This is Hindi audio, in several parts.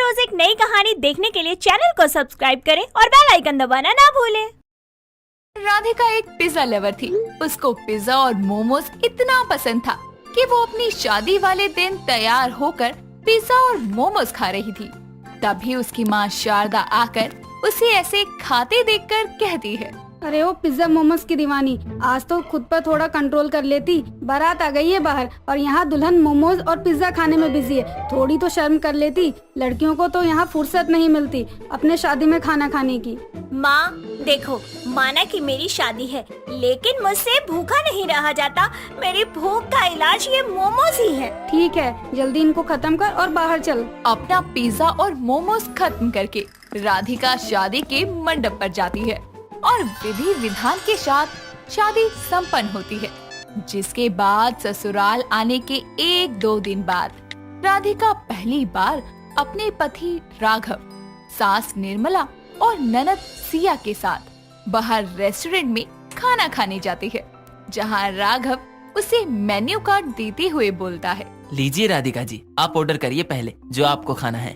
रोज एक नई कहानी देखने के लिए चैनल को सब्सक्राइब करें और बेल आइकन दबाना ना भूलें। राधिका एक पिज्जा लवर थी। उसको पिज्जा और मोमोज इतना पसंद था कि वो अपनी शादी वाले दिन तैयार होकर पिज्जा और मोमोज खा रही थी। तभी उसकी माँ शारदा आकर उसे ऐसे खाते देखकर कहती है, अरे ओ पिज्जा मोमोज की दीवानी, आज तो खुद पर थोड़ा कंट्रोल कर लेती। बारात आ गई है बाहर और यहाँ दुल्हन मोमोज और पिज्जा खाने में बिजी है। थोड़ी तो शर्म कर लेती। लड़कियों को तो यहाँ फुर्सत नहीं मिलती अपने शादी में खाना खाने की। माँ देखो, माना कि मेरी शादी है लेकिन मुझसे भूखा नहीं रहा जाता। मेरी भूख का इलाज ये मोमोज ही है। ठीक है, जल्दी इनको खत्म कर और बाहर चल। अपना पिज्जा और मोमोज खत्म करके राधिका शादी के मंडप पर जाती है और विधि विधान के साथ शादी संपन्न होती है। जिसके बाद ससुराल आने के 1-2 दिन बाद राधिका पहली बार अपने पति राघव, सास निर्मला और ननद सिया के साथ बाहर रेस्टोरेंट में खाना खाने जाती है, जहां राघव उसे मेन्यू कार्ड देते हुए बोलता है, लीजिए राधिका जी, आप ऑर्डर करिए पहले जो आपको खाना है।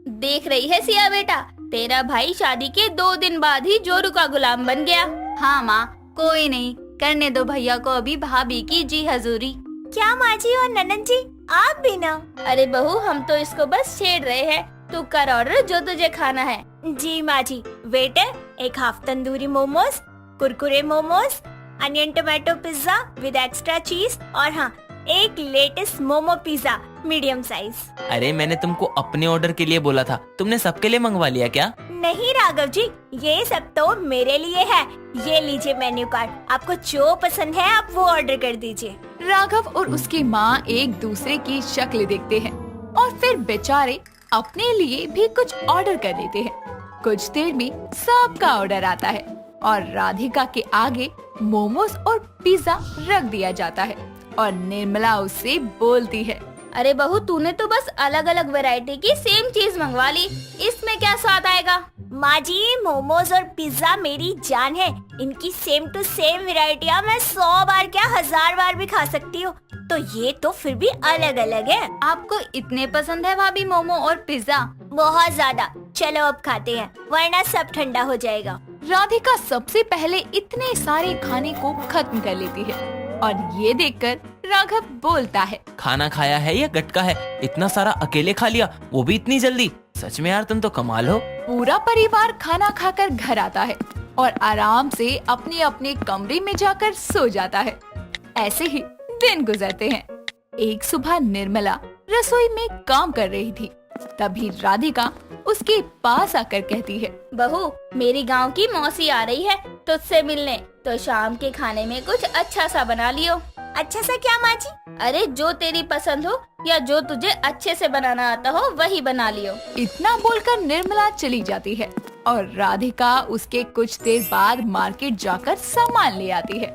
देख रही है सिया बेटा, तेरा भाई शादी के 2 दिन बाद ही जोरू का गुलाम बन गया। हाँ माँ, कोई नहीं, करने दो भैया को अभी भाभी की जी हजूरी। क्या माँ जी और ननद जी आप भी ना? अरे बहू, हम तो इसको बस छेड़ रहे हैं। तू कर ऑर्डर जो तुझे खाना है। जी माँ जी। वेटर, एक half tandoori momos, Kurkure momos, onion tomato pizza with extra चीज और हाँ, एक latest momo pizza medium size. अरे मैंने तुमको अपने ऑर्डर के लिए बोला था, तुमने सबके लिए मंगवा लिया क्या? नहीं राघव जी, ये सब तो मेरे लिए है। ये लीजिए मेन्यू कार्ड, आपको जो पसंद है आप वो ऑर्डर कर दीजिए। राघव और उसकी माँ एक दूसरे की शक्ल देखते हैं और फिर बेचारे अपने लिए भी कुछ ऑर्डर कर देते हैं। कुछ देर में सबका ऑर्डर आता है और राधिका के आगे मोमोज और पिज्जा रख दिया जाता है और निर्मला उससे बोलती है, अरे बहू, तूने तो बस अलग अलग वैरायटी की सेम चीज मंगवा ली, इसमें क्या स्वाद आएगा? माँ जी, मोमोज और पिज्जा मेरी जान है। इनकी सेम टू सेम वैरायटियाँ मैं 100 बार क्या 1000 बार भी खा सकती हूँ, तो ये तो फिर भी अलग अलग है। आपको इतने पसंद है भाभी मोमो और पिज्जा? बहुत ज्यादा। चलो अब खाते हैं, वरना सब ठंडा हो जाएगा। राधिका सबसे पहले इतने सारे खाने को खत्म कर लेती है और ये देखकर राघव बोलता है, खाना खाया है या गटका है? इतना सारा अकेले खा लिया, वो भी इतनी जल्दी। सच में यार, तुम तो कमाल हो। पूरा परिवार खाना खाकर घर आता है और आराम से अपने अपने कमरे में जाकर सो जाता है। ऐसे ही दिन गुजरते हैं। एक सुबह निर्मला रसोई में काम कर रही थी। तभी राधिका उसके पास आकर कहती है, बहू, मेरी गांव की मौसी आ रही है तुझसे मिलने, तो शाम के खाने में कुछ अच्छा सा बना लियो। अच्छा सा क्या माँ जी? अरे जो तेरी पसंद हो या जो तुझे अच्छे से बनाना आता हो वही बना लियो। इतना बोलकर निर्मला चली जाती है और राधिका उसके कुछ देर बाद मार्केट जाकर सामान ले आती है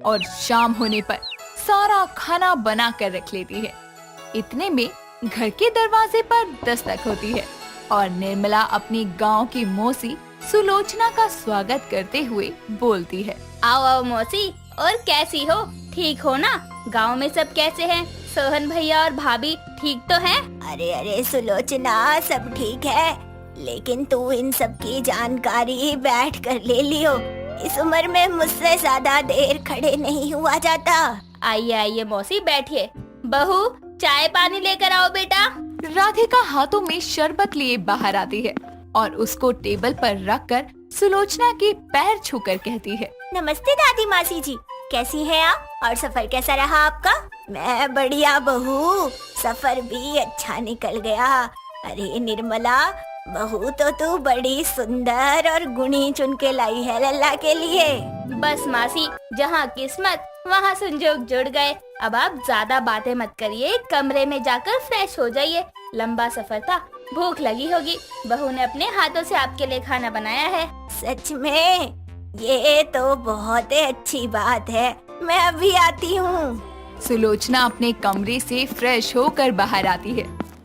और शाम होने पर सारा खाना बना कर रख लेती है। इतने में घर के दरवाजे पर दस्तक होती है और निर्मला अपनी गांव की मौसी सुलोचना का स्वागत करते हुए बोलती है, आओ आओ मौसी, और कैसी हो? ठीक हो ना? गांव में सब कैसे हैं? सोहन भैया और भाभी ठीक तो हैं? अरे अरे सुलोचना, सब ठीक है, लेकिन तू इन सब की जानकारी बैठ कर ले लियो। इस उम्र में मुझसे ज्यादा देर खड़े नहीं हुआ जाता। आइए आइए मौसी, बैठिए। बहू, चाय पानी लेकर आओ बेटा। राधिका हाथों में शरबत लिए बाहर आती है और उसको टेबल पर रखकर सुलोचना के पैर छूकर कहती है, नमस्ते दादी मासी जी, कैसी हैं आप? और सफर कैसा रहा आपका? मैं बढ़िया बहू, सफर भी अच्छा निकल गया। अरे निर्मला बहू, तो तू बड़ी सुंदर और गुणी चुन के लाई है लल्ला के लिए। बस मासी, जहाँ किस्मत वहाँ संजोग जुड़ गए। अब आप ज्यादा बातें मत करिए, कमरे में जाकर फ्रेश हो जाइए। लंबा सफर था, भूख लगी होगी। बहू ने अपने हाथों से आपके लिए खाना बनाया है। सच में? ये तो बहुत ही अच्छी बात है, मैं अभी आती हूँ। सुलोचना अपने कमरे से फ्रेश होकर बाहर आती है।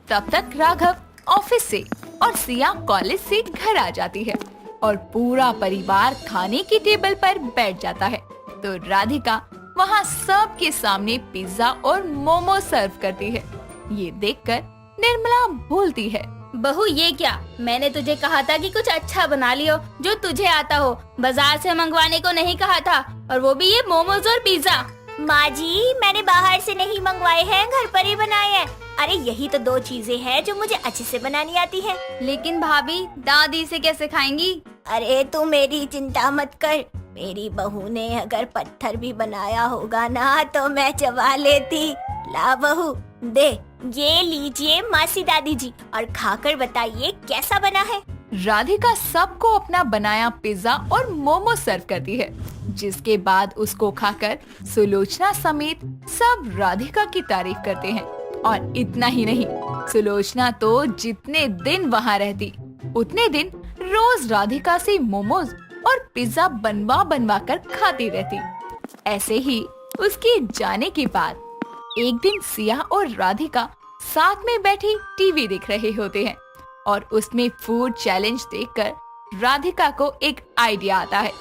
तब तक राघव ऑफिस से और सिया कॉलेज से घर आ जाती है और पूरा परिवार खाने की टेबल पर बैठ जाता है। तो राधिका वहाँ सबके सामने पिज्जा और मोमो सर्व करती है। ये देखकर निर्मला बोलती है, बहू ये क्या, मैंने तुझे कहा था कि कुछ अच्छा बना लियो जो तुझे आता हो, बाजार से मंगवाने को नहीं कहा था, और वो भी ये मोमोज और पिज्जा। माँ जी, मैंने बाहर से नहीं मंगवाए हैं, घर पर ही बनाए हैं। अरे यही तो 2 चीजें हैं जो मुझे अच्छे से बनानी आती हैं। लेकिन भाभी, दादी से कैसे खाएंगी? अरे तू मेरी चिंता मत कर, मेरी बहू ने अगर पत्थर भी बनाया होगा ना तो मैं चबा लेती। ला बहू, दे, ये लीजिए मासी दादी जी, और खाकर बताइए कैसा बना है। राधिका सबको अपना बनाया पिज्जा और मोमो सर्व करती है, जिसके बाद उसको खाकर सुलोचना समेत सब राधिका की तारीफ करते हैं। और इतना ही नहीं, सुलोचना तो जितने दिन वहाँ रहती उतने दिन रोज राधिका से मोमोज और पिज्जा बनवा कर खाती रहती। ऐसे ही उसके जाने के बाद एक दिन सिया और राधिका साथ में बैठी टीवी देख रहे होते हैं, और उसमें फूड चैलेंज देखकर राधिका को एक आइडिया आता है,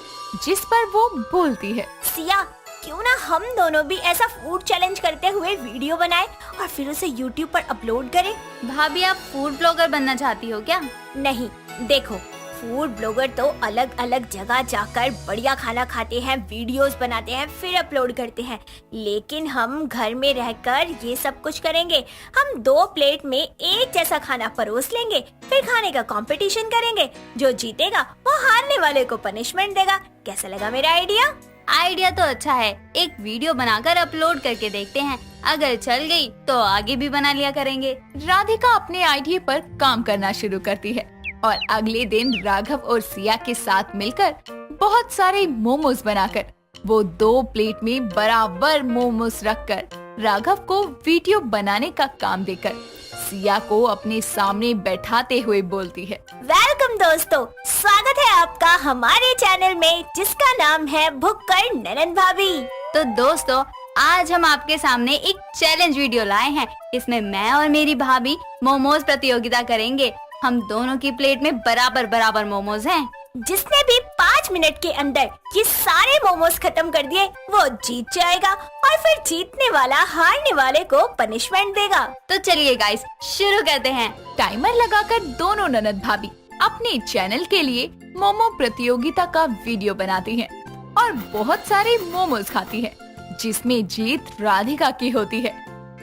जिस पर वो बोलती है, सिया, क्यों ना हम दोनों भी ऐसा फूड चैलेंज करते हुए वीडियो बनाएं और फिर उसे YouTube पर अपलोड करें। भाभी, आप फूड ब्लॉगर बनना चाहती हो क्या? नहीं, देखो, फूड ब्लॉगर तो अलग अलग जगह जाकर बढ़िया खाना खाते हैं, वीडियोस बनाते हैं, फिर अपलोड करते हैं। लेकिन हम घर में रहकर ये सब कुछ करेंगे। हम 2 प्लेट में एक जैसा खाना परोस लेंगे, फिर खाने का कंपटीशन करेंगे। जो जीतेगा वो हारने वाले को पनिशमेंट देगा। कैसा लगा मेरा आइडिया? आइडिया तो अच्छा है, एक वीडियो बनाकर अपलोड करके देखते हैं, अगर चल गई तो आगे भी बना लिया करेंगे। राधिका अपने आइडिया पर काम करना शुरू करती है, और अगले दिन राघव और सिया के साथ मिलकर बहुत सारे मोमोज बनाकर वो 2 प्लेट में बराबर मोमोज रखकर राघव को वीडियो बनाने का काम देकर सिया को अपने सामने बैठाते हुए बोलती है, वेलकम दोस्तों, स्वागत है आपका हमारे चैनल में, जिसका नाम है भुक्कड़ ननद भाभी। तो दोस्तों, आज हम आपके सामने एक चैलेंज वीडियो लाए हैं। इसमें मैं और मेरी भाभी मोमोज प्रतियोगिता करेंगे। हम दोनों की प्लेट में बराबर मोमोज हैं। जिसने भी 5 मिनट के अंदर ये सारे मोमोज खत्म कर दिए वो जीत जाएगा, और फिर जीतने वाला हारने वाले को पनिशमेंट देगा। तो चलिए गाइस, शुरू करते हैं। टाइमर लगाकर दोनों ननद भाभी अपने चैनल के लिए मोमो प्रतियोगिता का वीडियो बनाती हैं और बहुत सारे मोमोज खाती हैं, जिसमें जीत राधिका की होती है।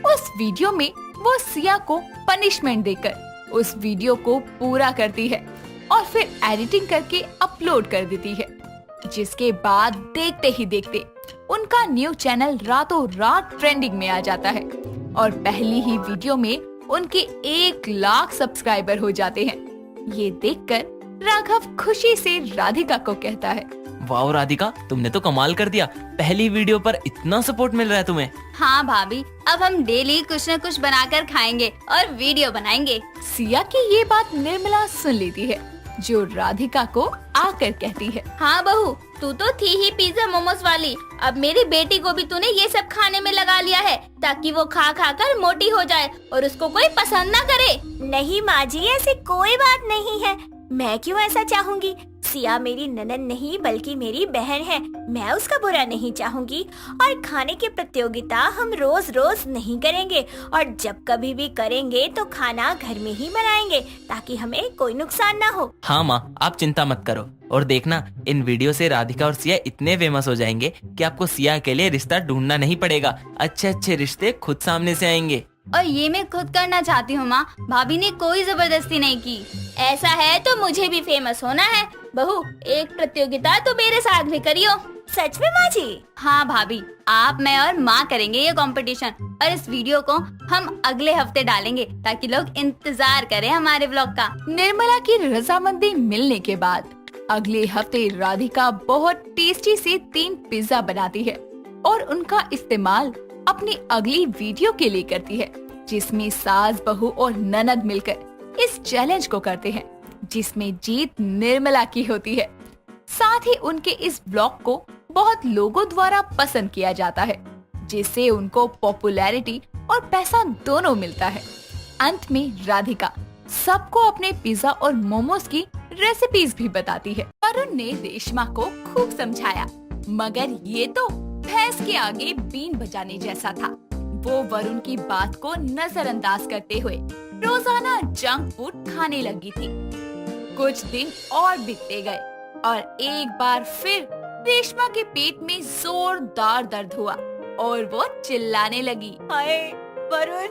उस वीडियो में वो सिया को पनिशमेंट देकर उस वीडियो को पूरा करती है और फिर एडिटिंग करके अपलोड कर देती है, जिसके बाद देखते ही देखते उनका न्यू चैनल रातों रात ट्रेंडिंग में आ जाता है और पहली ही वीडियो में उनके 1 लाख सब्सक्राइबर हो जाते हैं। ये देखकर राघव खुशी से राधिका को कहता है, वाह राधिका, तुमने तो कमाल कर दिया, पहली वीडियो पर इतना सपोर्ट मिल रहा है तुम्हें। हाँ भाभी, अब हम डेली कुछ न कुछ बनाकर खाएंगे और वीडियो बनाएंगे। सिया की ये बात निर्मला सुन लेती है, जो राधिका को आकर कहती है, हाँ बहू, तू तो थी ही पिज्जा मोमोज वाली, अब मेरी बेटी को भी तूने ये सब खाने में लगा लिया है ताकि वो खा खा कर मोटी हो जाए और उसको कोई पसंद न करे। नहीं माँ जी, ऐसी कोई बात नहीं है। मैं क्यों ऐसा चाहूँगी? सिया मेरी ननद नहीं बल्कि मेरी बहन है, मैं उसका बुरा नहीं चाहूँगी। और खाने की प्रतियोगिता हम रोज रोज नहीं करेंगे, और जब कभी भी करेंगे तो खाना घर में ही बनाएंगे ताकि हमें कोई नुकसान ना हो। हाँ माँ, आप चिंता मत करो, और देखना इन वीडियो से राधिका और सिया इतने फेमस हो जाएंगे कि आपको सिया के लिए रिश्ता ढूंढना नहीं पड़ेगा, अच्छे अच्छे रिश्ते खुद सामने से आएंगे। और ये मैं खुद करना चाहती हूँ माँ, भाभी ने कोई जबरदस्ती नहीं की। ऐसा है तो मुझे भी फेमस होना है। बहू, एक प्रतियोगिता तो मेरे साथ भी करियो। सच में माँ जी? हाँ भाभी, आप, मैं और माँ करेंगे ये कंपटीशन, और इस वीडियो को हम अगले हफ्ते डालेंगे ताकि लोग इंतजार करें हमारे व्लॉग का। निर्मला की रजामंदी मिलने के बाद अगले हफ्ते राधिका बहुत टेस्टी से 3 पिज्जा बनाती है और उनका इस्तेमाल अपनी अगली वीडियो के लिए करती है, जिसमें सास, बहू और ननद मिलकर इस चैलेंज को करते हैं, जिसमें जीत निर्मला की होती है। साथ ही उनके इस ब्लॉग को बहुत लोगों द्वारा पसंद किया जाता है, जिससे उनको पॉपुलैरिटी और पैसा दोनों मिलता है। अंत में राधिका सबको अपने पिज्जा और मोमोज की रेसिपीज भी बताती है। वरुण ने रेशमा को खूब समझाया, मगर ये तो भैंस के आगे बीन बजाने जैसा था। वो वरुण की बात को नजरअंदाज करते हुए रोज रोजाना जंक फूड खाने लगी थी। कुछ दिन और बीतते गए और एक बार फिर रेशमा के पेट में जोरदार दर्द हुआ और वो चिल्लाने लगी। हाय वरुण,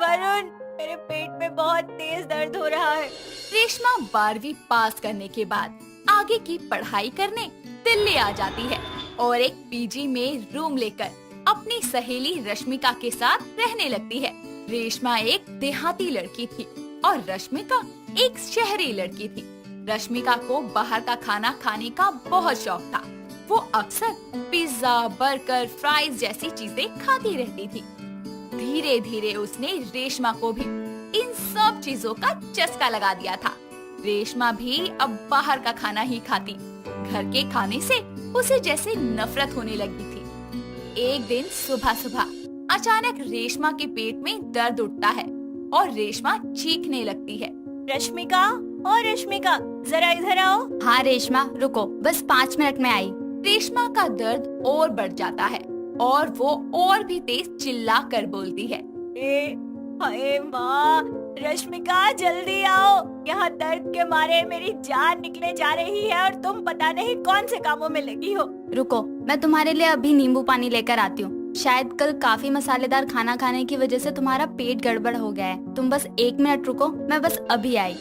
वरुण, मेरे पेट में बहुत तेज दर्द हो रहा है। रेशमा 12वीं पास करने के बाद आगे की पढ़ाई करने दिल्ली आ जाती है और एक पीजी में रूम लेकर अपनी सहेली रश्मिका के साथ रहने लगती है। रेशमा एक देहाती लड़की थी और रश्मिका एक शहरी लड़की थी। रश्मिका को बाहर का खाना खाने का बहुत शौक था। वो अक्सर पिज्जा, बर्गर, फ्राइज जैसी चीजें खाती रहती थी। धीरे धीरे उसने रेशमा को भी इन सब चीजों का चस्का लगा दिया था। रेशमा भी अब बाहर का खाना ही खाती। घर के खाने से उसे जैसे नफरत होने लगी थी। एक दिन सुबह सुबह अचानक रेशमा के पेट में दर्द उठता है और रेशमा चीखने लगती है। रश्मिका, ओ रश्मिका, जरा इधर आओ। हाँ रेशमा, रुको, बस 5 मिनट में आई। रेशमा का दर्द और बढ़ जाता है और वो और भी तेज चिल्ला कर बोलती है। हाय माँ, रश्मिका जल्दी आओ, यहाँ दर्द के मारे मेरी जान निकले जा रही है और तुम पता नहीं कौन से कामों में लगी हो। रुको, मैं तुम्हारे लिए अभी नींबू पानी लेकर आती हूँ। शायद कल काफी मसालेदार खाना खाने की वजह से तुम्हारा पेट गड़बड़ हो गया है। तुम बस 1 मिनट रुको, मैं बस अभी आई।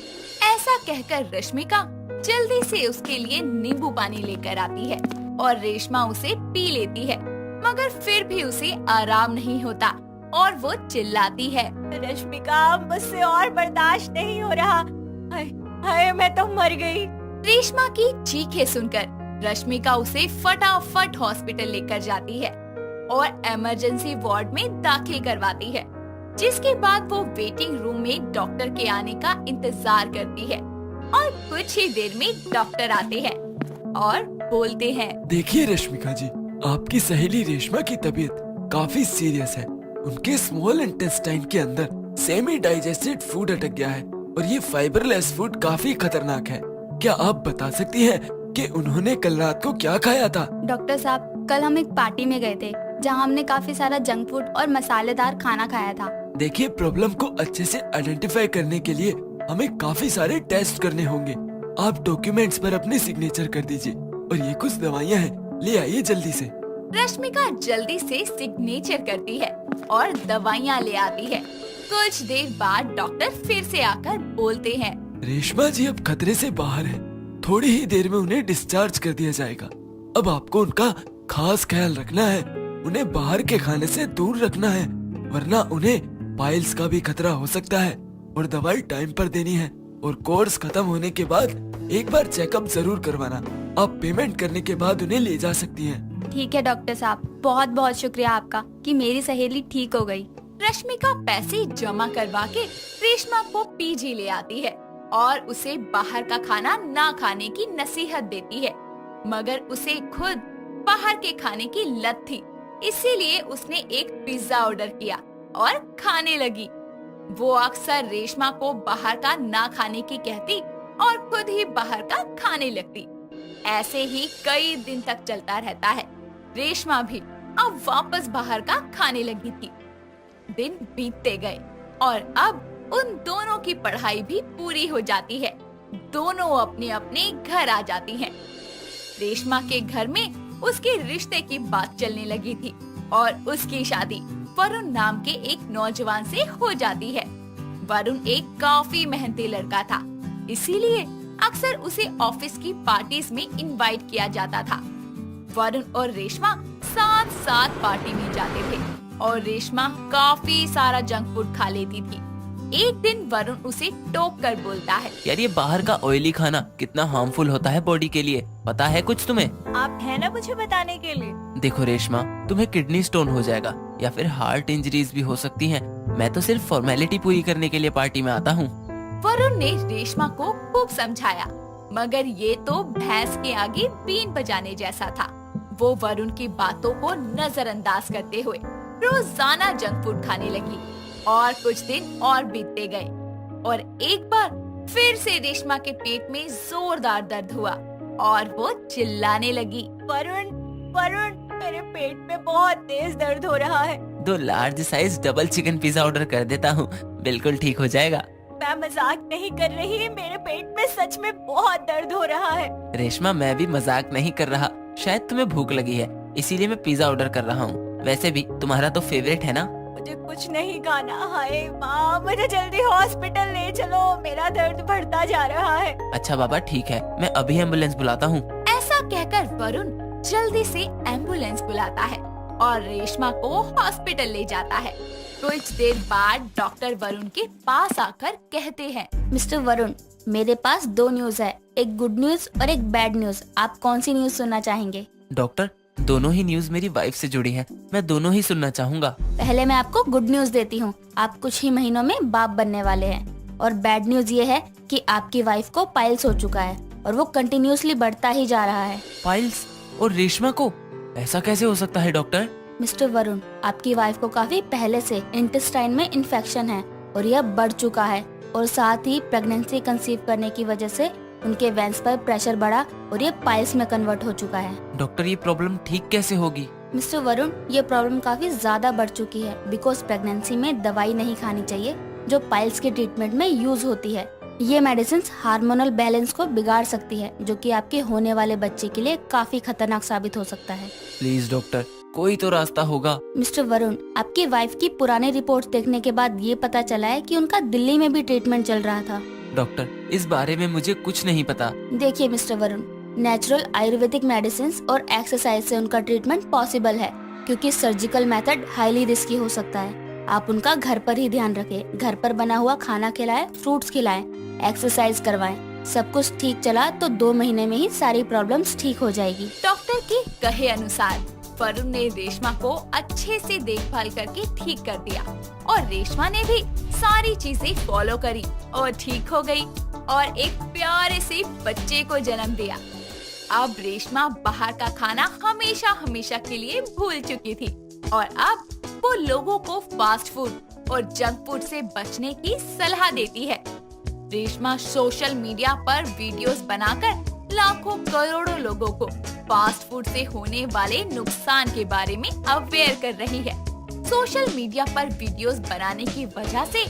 ऐसा कहकर रश्मिका जल्दी से उसके लिए नींबू पानी लेकर आती है और रेशमा उसे पी लेती है, मगर फिर भी उसे आराम नहीं होता और वो चिल्लाती है। रश्मिका, मुझसे और बर्दाश्त नहीं हो रहा। हाय, हाय, मैं तो मर गई। रेशमा की चीखें सुनकर रश्मिका उसे फटाफट हॉस्पिटल लेकर जाती है और इमरजेंसी वार्ड में दाखिल करवाती है, जिसके बाद वो वेटिंग रूम में डॉक्टर के आने का इंतजार करती है और कुछ ही देर में डॉक्टर आते हैं और बोलते हैं। देखिए रश्मिका जी, आपकी सहेली रेशमा की तबीयत काफी सीरियस है। उनके स्मॉल इंटेस्टाइन के अंदर सेमी डाइजेस्टेड फूड अटक गया है और ये फाइबरलेस फूड काफी खतरनाक है। क्या आप बता सकती हैं कि उन्होंने कल रात को क्या खाया था? डॉक्टर साहब, कल हम एक पार्टी में गए थे जहाँ हमने काफी सारा जंक फूड और मसालेदार खाना खाया था। देखिए, प्रॉब्लम को अच्छे से आइडेंटिफाई करने के लिए हमें काफी सारे टेस्ट करने होंगे। आप डॉक्यूमेंट्स पर अपने सिग्नेचर कर दीजिए और ये कुछ दवाइयाँ हैं, ले आइए जल्दी से। रश्मिका जल्दी से सिग्नेचर करती है और दवाइयाँ ले आती है। कुछ देर बाद डॉक्टर फिर से आकर बोलते हैं। रेशमा जी अब खतरे से बाहर है, थोड़ी ही देर में उन्हें डिस्चार्ज कर दिया जाएगा। अब आपको उनका खास ख्याल रखना है, उन्हें बाहर के खाने से दूर रखना है, वरना उन्हें पाइल्स का भी खतरा हो सकता है। और दवाई टाइम पर देनी है और कोर्स खत्म होने के बाद एक बार चेकअप जरूर करवाना। आप पेमेंट करने के बाद उन्हें ले जा सकती हैं। ठीक है डॉक्टर साहब, बहुत बहुत शुक्रिया आपका कि मेरी सहेली ठीक हो गई। रश्मिका पैसे जमा करवा के रेशमा को पीजी ले आती है और उसे बाहर का खाना ना खाने की नसीहत देती है, मगर उसे खुद बाहर के खाने की लत थी, इसीलिए उसने एक पिज्जा ऑर्डर किया और खाने लगी। वो अक्सर रेशमा को बाहर का ना खाने की कहती और खुद ही बाहर का खाने लगती। ऐसे ही कई दिन तक चलता रहता है। रेशमा भी अब वापस बाहर का खाने लगी थी। दिन बीतते गए और अब उन दोनों की पढ़ाई भी पूरी हो जाती है। दोनों अपने अपने घर आ जाती हैं। रेशमा के घर में उसके रिश्ते की बात चलने लगी थी और उसकी शादी वरुण नाम के एक नौजवान से हो जाती है। वरुण एक काफी मेहनती लड़का था, इसीलिए अक्सर उसे ऑफिस की पार्टीज में इनवाइट किया जाता था। वरुण और रेशमा साथ साथ पार्टी में जाते थे और रेशमा काफी सारा जंक फूड खा लेती थी। एक दिन वरुण उसे टोक कर बोलता है। यार, ये बाहर का ऑयली खाना कितना हार्मफुल होता है बॉडी के लिए, पता है कुछ तुम्हें? आप है ना मुझे बताने के लिए। देखो रेशमा, तुम्हें किडनी स्टोन हो जाएगा या फिर हार्ट इंजरीज भी हो सकती हैं। मैं तो सिर्फ फॉर्मेलिटी पूरी करने के लिए पार्टी में आता हूँ। वरुण ने रेशमा को खूब समझाया, मगर ये तो भैंस के आगे बीन बजाने जैसा था। वो वरुण की बातों को नजरअंदाज करते हुए रोजाना जंक फूड खाने लगी और कुछ दिन और बीतते गए और एक बार फिर से रेशमा के पेट में जोरदार दर्द हुआ और वो चिल्लाने लगी। वरुण, वरुण, मेरे पेट में बहुत तेज दर्द हो रहा है। 2 large size double chicken pizza order कर देता हूँ, बिल्कुल ठीक हो जाएगा। मैं मजाक नहीं कर रही, मेरे पेट में सच में बहुत दर्द हो रहा है। रेशमा, मैं भी मजाक नहीं कर रहा। शायद तुम्हें भूख लगी है, इसीलिए मैं पिज्जा ऑर्डर कर रहा हूँ। वैसे भी तुम्हारा तो फेवरेट है ना। मुझे कुछ नहीं खाना। हाय माँ, मुझे जल्दी हॉस्पिटल ले चलो, मेरा दर्द बढ़ता जा रहा है। अच्छा बाबा ठीक है, मैं अभी एम्बुलेंस बुलाता हूँ। ऐसा कहकर वरुण जल्दी से एम्बुलेंस बुलाता है और रेशमा को हॉस्पिटल ले जाता है। कुछ देर बाद डॉक्टर वरुण के पास आकर कहते हैं, मिस्टर वरुण, मेरे पास 2 न्यूज है, एक गुड न्यूज और एक बैड न्यूज। आप कौन सी न्यूज सुनना चाहेंगे? डॉक्टर, दोनों ही न्यूज मेरी वाइफ से जुड़ी है, मैं दोनों ही सुनना चाहूँगा। पहले मैं आपको गुड न्यूज देती हूँ, आप कुछ ही महीनों में बाप बनने वाले हैं। और बैड न्यूज ये है कि आपकी वाइफ को पाइल्स हो चुका है और वो कंटिन्यूअसली बढ़ता ही जा रहा है। पाइल्स? और रेशमा को? ऐसा कैसे हो सकता है डॉक्टर? मिस्टर वरुण, आपकी वाइफ को काफी पहले से इंटेस्टाइन में इन्फेक्शन है और यह बढ़ चुका है, और साथ ही प्रेगनेंसी कंसीव करने की वजह से उनके वेंस पर प्रेशर बढ़ा और ये पाइल्स में कन्वर्ट हो चुका है। डॉक्टर, ये प्रॉब्लम ठीक कैसे होगी? मिस्टर वरुण, ये प्रॉब्लम काफी ज्यादा बढ़ चुकी है बिकॉज प्रेगनेंसी में दवाई नहीं खानी चाहिए जो पाइल्स के ट्रीटमेंट में यूज होती है। ये मेडिसिन हार्मोनल बैलेंस को बिगाड़ सकती है, जो कि आपके होने वाले बच्चे के लिए काफी खतरनाक साबित हो सकता है। प्लीज डॉक्टर, कोई तो रास्ता होगा। मिस्टर वरुण, आपकी वाइफ की पुराने रिपोर्ट्स देखने के बाद ये पता चला है कि उनका दिल्ली में भी ट्रीटमेंट चल रहा था। डॉक्टर, इस बारे में मुझे कुछ नहीं पता। देखिए mister Varun, natural Ayurvedic medicine और एक्सरसाइज से उनका ट्रीटमेंट पॉसिबल है, क्योंकि सर्जिकल मेथड हाईली रिस्की हो सकता है। आप उनका घर पर ही ध्यान रखें, घर पर बना हुआ खाना खिलाएं, फ्रूट्स खिलाएं, एक्सरसाइज करवाएं। सब कुछ ठीक चला तो 2 महीने में ही सारी प्रॉब्लम्स ठीक हो जाएगी। डॉक्टर के कहे अनुसार वरुण ने रेशमा को अच्छे से देखभाल करके ठीक कर दिया और रेशमा ने भी सारी चीजें फॉलो करी और ठीक हो गई और एक प्यारे से बच्चे को जन्म दिया। अब रेशमा बाहर का खाना हमेशा हमेशा के लिए भूल चुकी थी और अब वो लोगों को फास्ट फूड और जंक फूड से बचने की सलाह देती है। रेशमा सोशल मीडिया पर वीडियोस बनाकर लाखों करोड़ों लोगों को फास्ट फूड से होने वाले नुकसान के बारे में अवेयर कर रही है। सोशल मीडिया पर वीडियोस बनाने की वजह से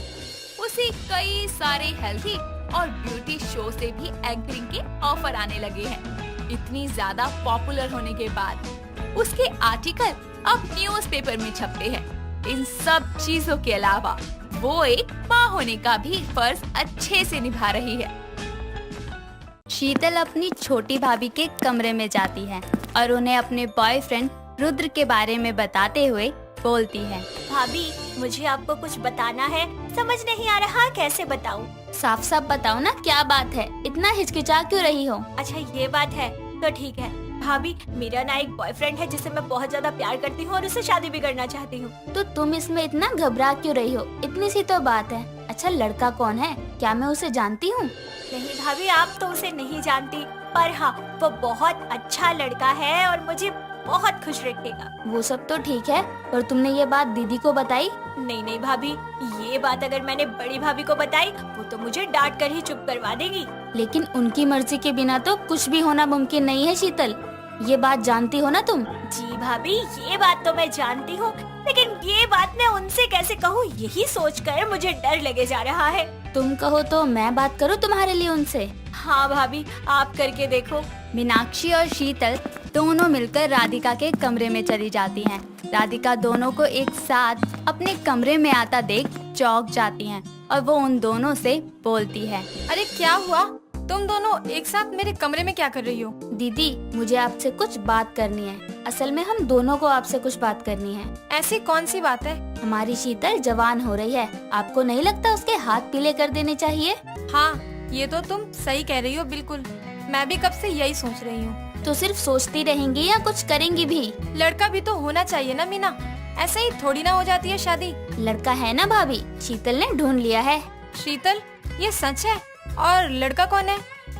उसे कई सारे हेल्थी और ब्यूटी शो से भी एंकरिंग के ऑफर आने लगे हैं। इतनी ज्यादा पॉपुलर होने के बाद उसके आर्टिकल अब न्यूज़पेपर में छपते हैं। इन सब चीजों के अलावा वो एक माँ होने का भी फर्ज अच्छे से निभा रही है। शीतल अपनी छोटी भाभी के कमरे में जाती है और उन्हें अपने बॉयफ्रेंड रुद्र के बारे में बताते हुए बोलती है, भाभी, मुझे आपको कुछ बताना है, समझ नहीं आ रहा कैसे बताऊं। साफ साफ बताओ ना, क्या बात है, इतना हिचकिचा क्यों रही हो? अच्छा ये बात है तो ठीक है भाभी, मेरा ना एक बॉयफ्रेंड है जिसे मैं बहुत ज्यादा प्यार करती हूँ और उससे शादी भी करना चाहती हूँ। तो तुम इसमें इतना घबरा क्यों रही हो? इतनी सी तो बात है। अच्छा, लड़का कौन है? क्या मैं उसे जानती हूँ? नहीं भाभी, आप तो उसे नहीं जानती, पर हाँ वो बहुत अच्छा लड़का है और मुझे बहुत खुश रखेगा। वो सब तो ठीक है, पर तुमने ये बात दीदी को बताई? नहीं नहीं भाभी, ये बात अगर मैंने बड़ी भाभी को बताई वो तो मुझे डांट कर ही चुप करवा देगी। लेकिन उनकी मर्जी के बिना तो कुछ भी होना मुमकिन नहीं है शीतल, ये बात जानती हो ना तुम? जी भाभी, ये बात तो मैं जानती हूँ, लेकिन ये बात मैं उनसे कैसे कहूँ, यही सोचकर मुझे डर लगे जा रहा है। तुम कहो तो मैं बात करूँ तुम्हारे लिए उनसे? हाँ भाभी, आप करके देखो। मीनाक्षी और शीतल दोनों मिलकर राधिका के कमरे में चली जाती हैं। राधिका दोनों को एक साथ अपने कमरे में आता देख चौंक जाती हैं और वो उन दोनों से बोलती है, अरे क्या हुआ, तुम दोनों एक साथ मेरे कमरे में क्या कर रही हो? दीदी, मुझे आपसे कुछ बात करनी है। असल में हम दोनों को आपसे कुछ बात करनी है। ऐसी कौन सी बात है? हमारी शीतल जवान हो रही है, आपको नहीं लगता उसके हाथ पीले कर देने चाहिए? हाँ, ये तो तुम सही कह रही हो, बिल्कुल। मैं भी कब से यही सोच रही हूँ। तो सिर्फ सोचती रहेंगी या कुछ करेंगी भी? लड़का भी तो होना चाहिए ना मीना, ऐसे ही थोड़ी ना हो जाती है शादी। लड़का है ना भाभी, शीतल ने ढूंढ लिया है। शीतल, ये सच है? और लड़का कौन है?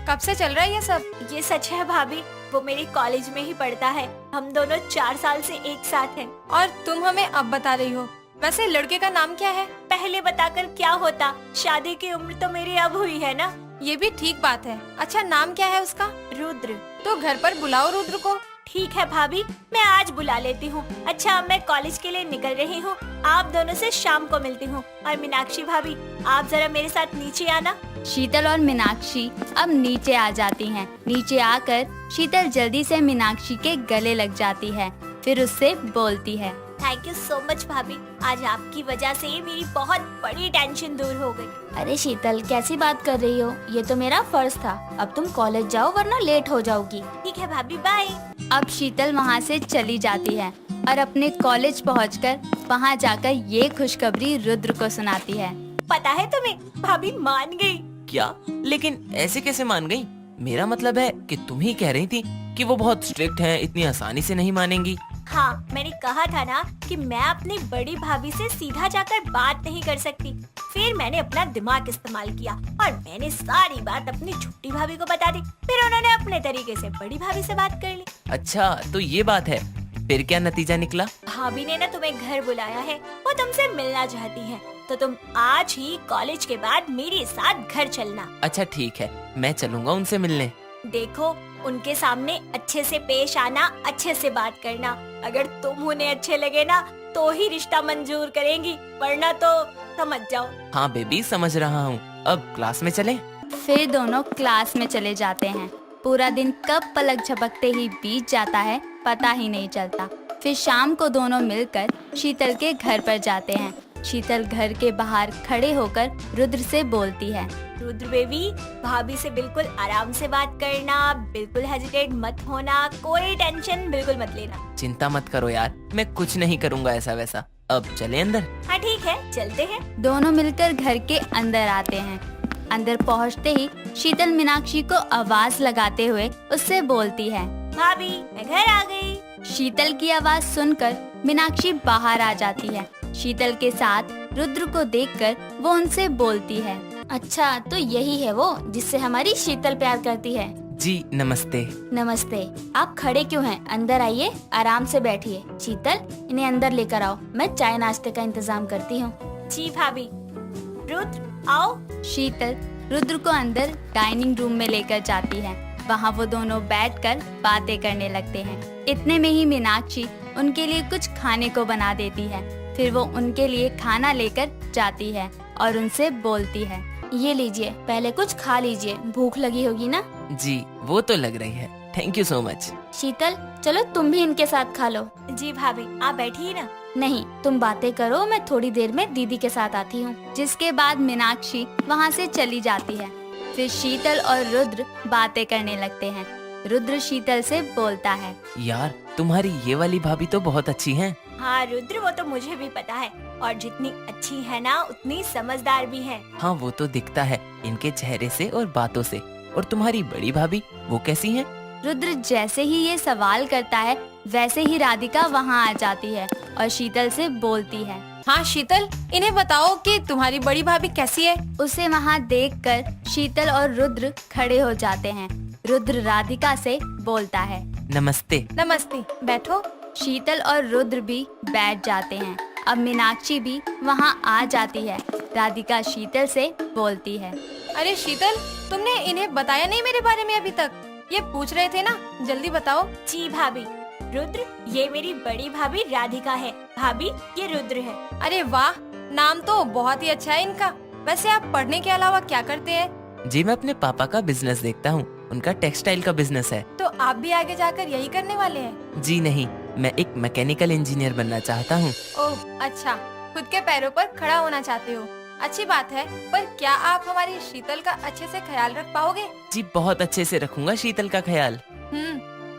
कब से चल रहा है ये सब? ये सच है भाभी, वो मेरे कॉलेज में ही पढ़ता है। हम दोनों 4 साल से एक साथ हैं। और तुम हमें अब बता रही हो? वैसे लड़के का नाम क्या है? पहले बताकर क्या होता, शादी की उम्र तो मेरी अब हुई है ना। ये भी ठीक बात है। अच्छा, नाम क्या है उसका? रुद्र। तो घर पर बुलाओ रुद्र को। ठीक है भाभी, मैं आज बुला लेती हूँ। अच्छा, मैं कॉलेज के लिए निकल रही हूँ, आप दोनों से शाम को मिलती हूँ। और मीनाक्षी भाभी, आप जरा मेरे साथ नीचे आना। शीतल और मीनाक्षी अब नीचे आ जाती हैं। नीचे आकर शीतल जल्दी से मीनाक्षी के गले लग जाती है, फिर उससे बोलती है, थैंक यू सो मच भाभी, आज आपकी वजह से मेरी बहुत बड़ी टेंशन दूर हो गई। अरे शीतल, कैसी बात कर रही हो? ये तो मेरा फर्ज था। अब तुम कॉलेज जाओ वरना लेट हो जाओगी। ठीक है भाभी, बाय। अब शीतल वहाँ से चली जाती है और अपने कॉलेज पहुंचकर वहाँ जाकर ये खुशखबरी रुद्र को सुनाती है। पता है तुम्हें, भाभी मान गई। क्या? लेकिन ऐसे कैसे मान गई? मेरा मतलब है कि तुम ही कह रही थी कि वो बहुत स्ट्रिक्ट हैं, इतनी आसानी से नहीं मानेंगी। हाँ, मैंने कहा था ना कि मैं अपनी बड़ी भाभी से सीधा जाकर बात नहीं कर सकती। फिर मैंने अपना दिमाग इस्तेमाल किया और मैंने सारी बात अपनी छोटी भाभी को बता दी। फिर उन्होंने अपने तरीके से बड़ी भाभी से बात कर ली। अच्छा, तो ये बात है। फिर क्या नतीजा निकला? भाभी ने ना तुम्हें घर बुलाया है, वो तुमसे मिलना चाहती है। तो तुम आज ही कॉलेज के बाद मेरे साथ घर चलना। अच्छा ठीक है, मैं चलूंगा उनसे मिलने। देखो, उनके सामने अच्छे से पेश आना, अच्छे से बात करना। अगर तुम उन्हें अच्छे लगे ना तो ही रिश्ता मंजूर करेंगी, वरना तो समझ जाओ। हाँ बेबी, समझ रहा हूँ। अब क्लास में चलें? फिर दोनों क्लास में चले जाते हैं। पूरा दिन कब पलक झपकते ही बीत जाता है पता ही नहीं चलता। फिर शाम को दोनों मिलकर शीतल के घर पर जाते हैं। शीतल घर के बाहर खड़े होकर रुद्र से बोलती है, रुद्र बेबी, भाभी से बिल्कुल आराम से बात करना, बिल्कुल हेजिटेट मत होना, कोई टेंशन बिल्कुल मत लेना। चिंता मत करो यार, मैं कुछ नहीं करूँगा ऐसा वैसा। अब चले अंदर? हाँ ठीक है, चलते हैं। दोनों मिलकर घर के अंदर आते हैं। अंदर पहुंचते ही शीतल मीनाक्षी को आवाज लगाते हुए उससे बोलती है, भाभी मैं घर आ गई। शीतल की आवाज सुनकर मीनाक्षी बाहर आ जाती है। शीतल के साथ रुद्र को देखकर वो उनसे बोलती है, अच्छा तो यही है वो जिससे हमारी शीतल प्यार करती है। जी नमस्ते। नमस्ते। आप खड़े क्यों हैं? अंदर आइए, आराम से बैठिए। शीतल, इन्हें अंदर लेकर आओ, मैं चाय नाश्ते का इंतजाम करती हूँ। जी भाभी। रुद्र आओ। शीतल रुद्र को अंदर डाइनिंग रूम में लेकर जाती है। वहाँ वो दोनों बैठकर बातें करने लगते हैं। इतने में ही मीनाक्षी उनके लिए कुछ खाने को बना देती है। फिर वो उनके लिए खाना लेकर जाती है और उनसे बोलती है, ये लीजिए, पहले कुछ खा लीजिए, भूख लगी होगी ना। जी वो तो लग रही है, थैंक यू सो मच। शीतल, चलो तुम भी इनके साथ खा लो। जी भाभी, आप बैठिए ना। नहीं, तुम बातें करो, मैं थोड़ी देर में दीदी के साथ आती हूँ। जिसके बाद मीनाक्षी वहाँ से चली जाती है। फिर शीतल और रुद्र बातें करने लगते हैं। रुद्र शीतल से बोलता है, यार तुम्हारी ये वाली भाभी तो बहुत अच्छी हैं। हाँ रुद्र, वो तो मुझे भी पता है, और जितनी अच्छी है ना उतनी समझदार भी है। हाँ वो तो दिखता है इनके चेहरे से और बातों से। और तुम्हारी बड़ी भाभी, वो कैसी हैं? रुद्र जैसे ही ये सवाल करता है वैसे ही राधिका वहाँ आ जाती है और शीतल से बोलती है, हाँ शीतल, इन्हें बताओ कि तुम्हारी बड़ी भाभी कैसी है। उसे वहाँ देखकर शीतल और रुद्र खड़े हो जाते हैं। रुद्र राधिका से बोलता है, नमस्ते। नमस्ते, बैठो। शीतल और रुद्र भी बैठ जाते हैं। अब मीनाक्षी भी वहाँ आ जाती है। राधिका शीतल से बोलती है, अरे शीतल, तुमने इन्हें बताया नहीं मेरे बारे में अभी तक? ये पूछ रहे थे ना, जल्दी बताओ। जी भाभी। रुद्र, ये मेरी बड़ी भाभी राधिका है। भाभी, ये रुद्र है। अरे वाह, नाम तो बहुत ही अच्छा है इनका। वैसे आप पढ़ने के अलावा क्या करते हैं? जी मैं अपने पापा का बिजनेस देखता हूँ, उनका टेक्सटाइल का बिजनेस है। तो आप भी आगे जाकर यही करने वाले हैं? जी नहीं, मैं एक मैकेनिकल इंजीनियर बनना चाहता हूँ। ओह अच्छा, खुद के पैरों पर खड़ा होना चाहते हो। अच्छी बात है, पर क्या आप हमारी शीतल का अच्छे से ख्याल रख पाओगे? जी बहुत अच्छे से रखूंगा शीतल का ख्याल।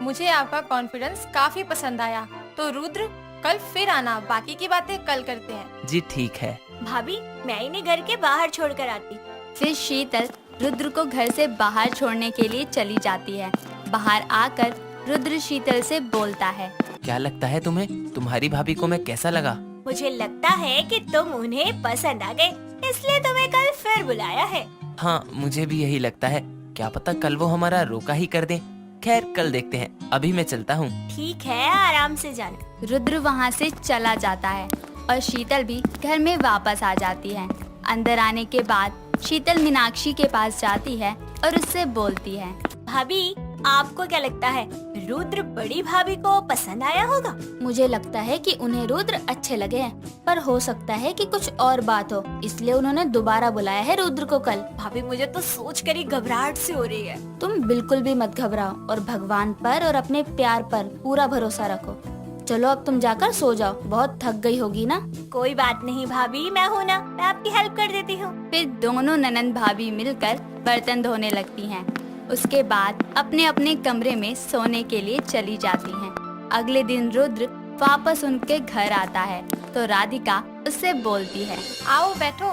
मुझे आपका कॉन्फिडेंस काफी पसंद आया। तो रुद्र, कल फिर आना, बाकी की बातें कल करते हैं। जी ठीक है। भाभी, मैं इन्हें घर के बाहर छोड़ कर आती। फिर शीतल रुद्र को घर से बाहर छोड़ने के लिए चली जाती है। बाहर आकर रुद्र शीतल से बोलता है, क्या लगता है तुम्हें, तुम्हारी भाभी को मैं कैसा लगा? मुझे लगता है कि तुम उन्हें पसंद आ गए, इसलिए तुम्हें कल फिर बुलाया है। हाँ मुझे भी यही लगता है, क्या पता कल वो हमारा रोका ही कर दें। खैर कल देखते हैं, अभी मैं चलता हूँ। ठीक है, आराम से जाना। रुद्र वहाँ से चला जाता है और शीतल भी घर में वापस आ जाती है। अंदर आने के बाद शीतल मीनाक्षी के पास जाती है और उससे बोलती है, भाभी, आपको क्या लगता है रुद्र बड़ी भाभी को पसंद आया होगा। मुझे लगता है कि उन्हें रुद्र अच्छे लगे हैं, पर हो सकता है कि कुछ और बात हो, इसलिए उन्होंने दोबारा बुलाया है रुद्र को कल। भाभी मुझे तो सोच कर ही घबराहट सी हो रही है। तुम बिल्कुल भी मत घबराओ और भगवान पर और अपने प्यार पर पूरा भरोसा रखो। चलो अब तुम जाकर सो जाओ, बहुत थक गई होगी ना। कोई बात नहीं भाभी, मैं हूँ ना, मैं आपकी हेल्प कर देती हूँ। फिर दोनों ननंद भाभी मिलकर बर्तन धोने लगती हैं। उसके बाद अपने अपने कमरे में सोने के लिए चली जाती हैं। अगले दिन रुद्र वापस उनके घर आता है तो राधिका उससे बोलती है, आओ बैठो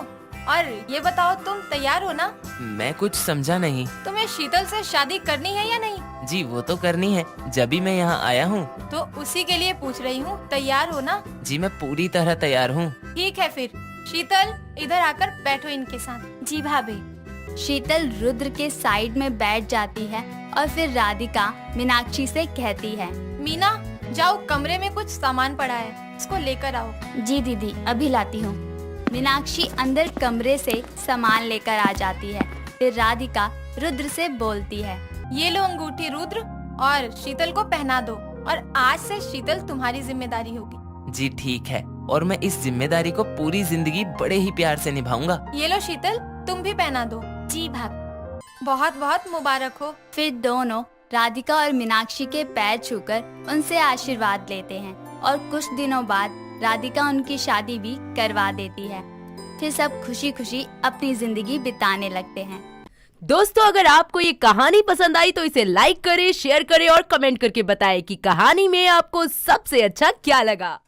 और ये बताओ तुम तैयार हो ना? मैं कुछ समझा नहीं। तुम्हें शीतल से शादी करनी है या नहीं? जी वो तो करनी है, जब भी मैं यहाँ आया हूँ। तो उसी के लिए पूछ रही हूँ, तैयार हो ना? जी मैं पूरी तरह तैयार हूँ। ठीक है फिर शीतल इधर आकर बैठो इनके साथ। जी भाभी। शीतल रुद्र के साइड में बैठ जाती है और फिर राधिका मीनाक्षी से कहती है, मीना जाओ, कमरे में कुछ सामान पड़ा है, इसको लेकर आओ। जी दीदी अभी लाती हूँ। मीनाक्षी अंदर कमरे से सामान लेकर आ जाती है। फिर राधिका रुद्र से बोलती है, ये लो अंगूठी रुद्र और शीतल को पहना दो, और आज से शीतल तुम्हारी जिम्मेदारी होगी। जी ठीक है, और मैं इस जिम्मेदारी को पूरी जिंदगी बड़े ही प्यार से निभाऊंगा। ये लो शीतल, तुम भी पहना दो। जी भाभी। बहुत बहुत मुबारक हो। फिर दोनों राधिका और मीनाक्षी के पैर छूकर उनसे आशीर्वाद लेते हैं और कुछ दिनों बाद राधिका उनकी शादी भी करवा देती है। फिर सब खुशी खुशी अपनी जिंदगी बिताने लगते हैं। दोस्तों अगर आपको ये कहानी पसंद आई तो इसे लाइक करें, शेयर करें और कमेंट करके बताएं कि कहानी में आपको सबसे अच्छा क्या लगा।